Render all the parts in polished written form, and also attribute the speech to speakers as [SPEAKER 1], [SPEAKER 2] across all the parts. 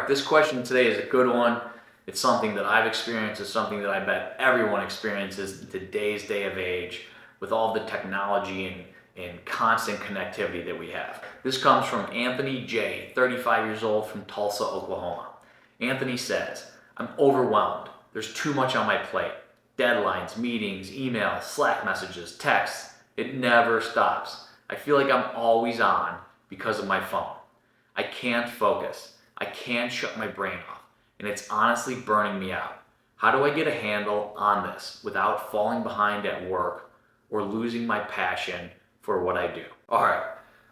[SPEAKER 1] this question today is a good one. It's something that I've experienced. It's something that I bet everyone experiences in today's day of age with all the technology and constant connectivity that we have. This comes from Anthony J., 35 years old, from Tulsa, Oklahoma. Anthony says, I'm overwhelmed. There's too much on my plate. Deadlines, meetings, emails, Slack messages, texts. It never stops. I feel like I'm always on because of my phone. I can't focus. I can't shut my brain off. And it's honestly burning me out. How do I get a handle on this without falling behind at work or losing my passion for what I do? All right,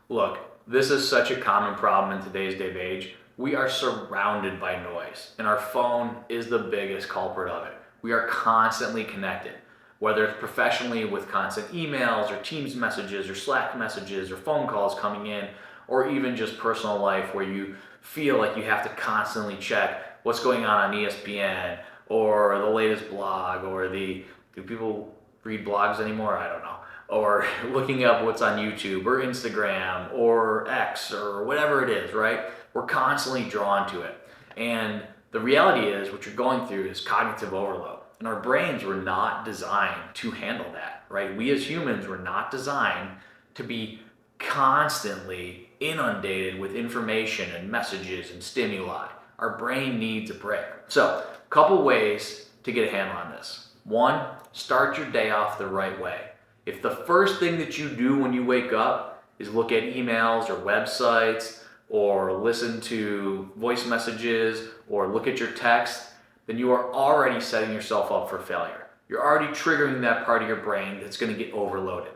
[SPEAKER 1] look, this is such a common problem in today's day of age. We are surrounded by noise, and our phone is the biggest culprit of it. We are constantly connected, whether it's professionally with constant emails or Teams messages or Slack messages or phone calls coming in, or even just personal life where you feel like you have to constantly check what's going on ESPN or the latest blog or do people read blogs anymore? I don't know. Or looking up what's on YouTube or Instagram or X or whatever it is, right? We're constantly drawn to it. And the reality is what you're going through is cognitive overload. And our brains were not designed to handle that, right? We as humans were not designed to be constantly inundated with information and messages and stimuli. Our brain needs a break. So, a couple ways to get a handle on this. One, start your day off the right way. If the first thing that you do when you wake up is look at emails or websites or listen to voice messages or look at your text, then you are already setting yourself up for failure. You're already triggering that part of your brain that's going to get overloaded.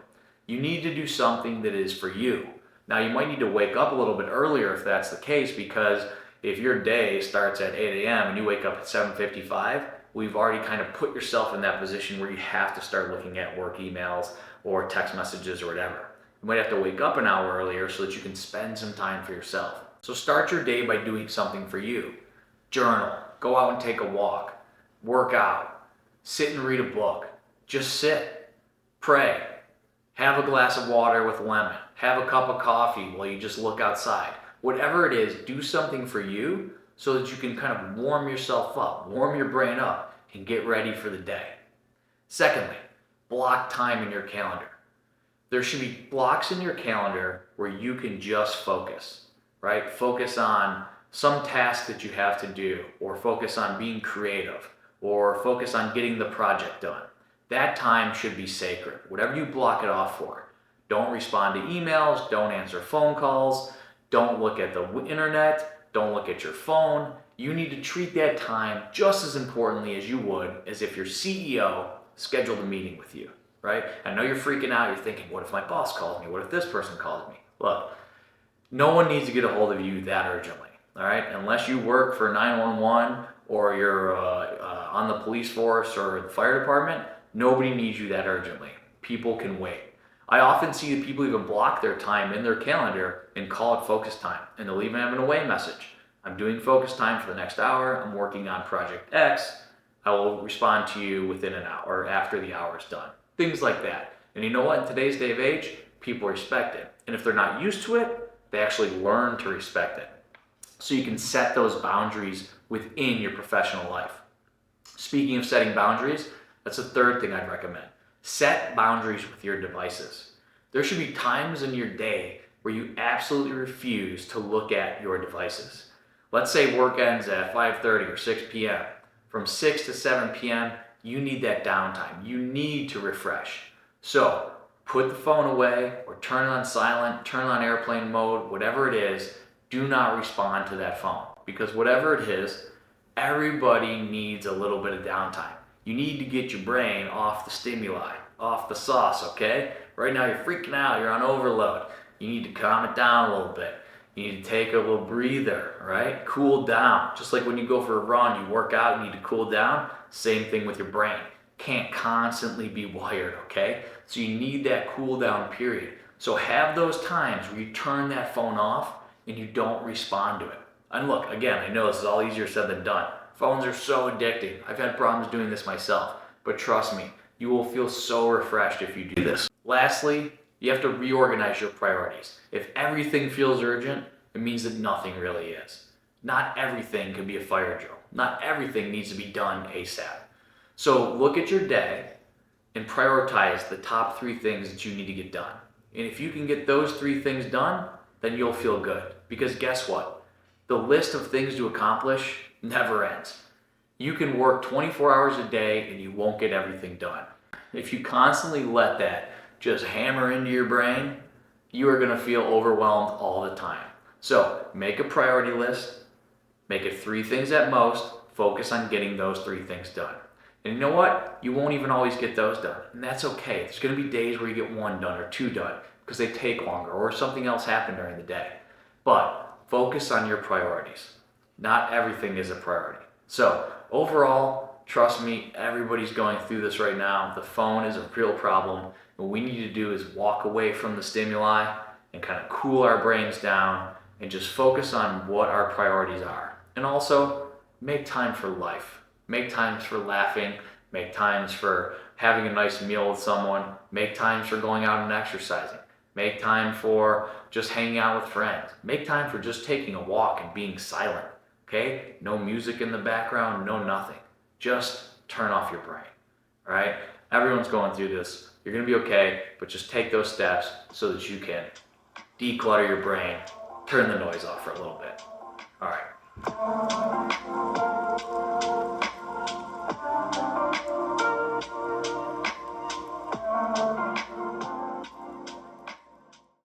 [SPEAKER 1] You need to do something that is for you. Now, you might need to wake up a little bit earlier if that's the case, because if your day starts at 8 a.m. and you wake up at 7:55, we've already kind of put yourself in that position where you have to start looking at work emails or text messages or whatever. You might have to wake up an hour earlier so that you can spend some time for yourself. So start your day by doing something for you. Journal, go out and take a walk, work out, sit and read a book. Just sit, pray, have a glass of water with lemon, have a cup of coffee while you just look outside. Whatever it is, do something for you so that you can kind of warm yourself up, warm your brain up, and get ready for the day. Secondly, block time in your calendar. There should be blocks in your calendar where you can just focus, right? Focus on some task that you have to do, or focus on being creative, or focus on getting the project done. That time should be sacred, whatever you block it off for. Don't respond to emails, don't answer phone calls, don't look at the internet, don't look at your phone. You need to treat that time just as importantly as you would as if your CEO scheduled a meeting with you, right? I know you're freaking out, you're thinking, what if my boss calls me? What if this person calls me? Look, no one needs to get a hold of you that urgently, all right? Unless you work for 911 or you're on the police force or the fire department, nobody needs you that urgently. People can wait. I often see that people even block their time in their calendar and call it focus time, and they'll even have an away message. I'm doing focus time for the next hour. I'm working on project X. I will respond to you within an hour or after the hour is done. Things like that. And you know what? In today's day of age, people respect it. And if they're not used to it, they actually learn to respect it. So you can set those boundaries within your professional life. Speaking of setting boundaries, that's the third thing I'd recommend. Set boundaries with your devices. There should be times in your day where you absolutely refuse to look at your devices. Let's say work ends at 5:30 or 6 p.m. From 6 to 7 p.m., you need that downtime. You need to refresh. So put the phone away or turn it on silent, turn it on airplane mode, whatever it is. Do not respond to that phone, because whatever it is, everybody needs a little bit of downtime. You need to get your brain off the stimuli, off the sauce, okay? Right now you're freaking out, you're on overload. You need to calm it down a little bit. You need to take a little breather, right? Cool down. Just like when you go for a run, you work out, you need to cool down. Same thing with your brain. Can't constantly be wired, okay? So you need that cool down period. So have those times where you turn that phone off and you don't respond to it. And look, again, I know this is all easier said than done. Phones are so addicting. I've had problems doing this myself, but trust me, you will feel so refreshed if you do this. Lastly, you have to reorganize your priorities. If everything feels urgent, it means that nothing really is. Not everything can be a fire drill. Not everything needs to be done ASAP. So look at your day and prioritize the top 3 things that you need to get done. And if you can get those 3 things done, then you'll feel good. Because guess what? The list of things to accomplish never ends. You can work 24 hours a day and you won't get everything done. If you constantly let that just hammer into your brain, you are going to feel overwhelmed all the time. So make a priority list, make it 3 things at most, focus on getting those 3 things done. And you know what? You won't even always get those done. And that's okay. There's going to be days where you get 1 done or 2 done because they take longer or something else happened during the day. But focus on your priorities. Not everything is a priority. So overall, trust me, everybody's going through this right now. The phone is a real problem. What we need to do is walk away from the stimuli and kind of cool our brains down and just focus on what our priorities are. And also, make time for life. Make times for laughing, make times for having a nice meal with someone, make times for going out and exercising, make time for just hanging out with friends, make time for just taking a walk and being silent, okay? No music in the background, no nothing. Just turn off your brain, all right? Everyone's going through this. You're gonna be okay, but just take those steps so that you can declutter your brain, turn the noise off for a little bit. All right.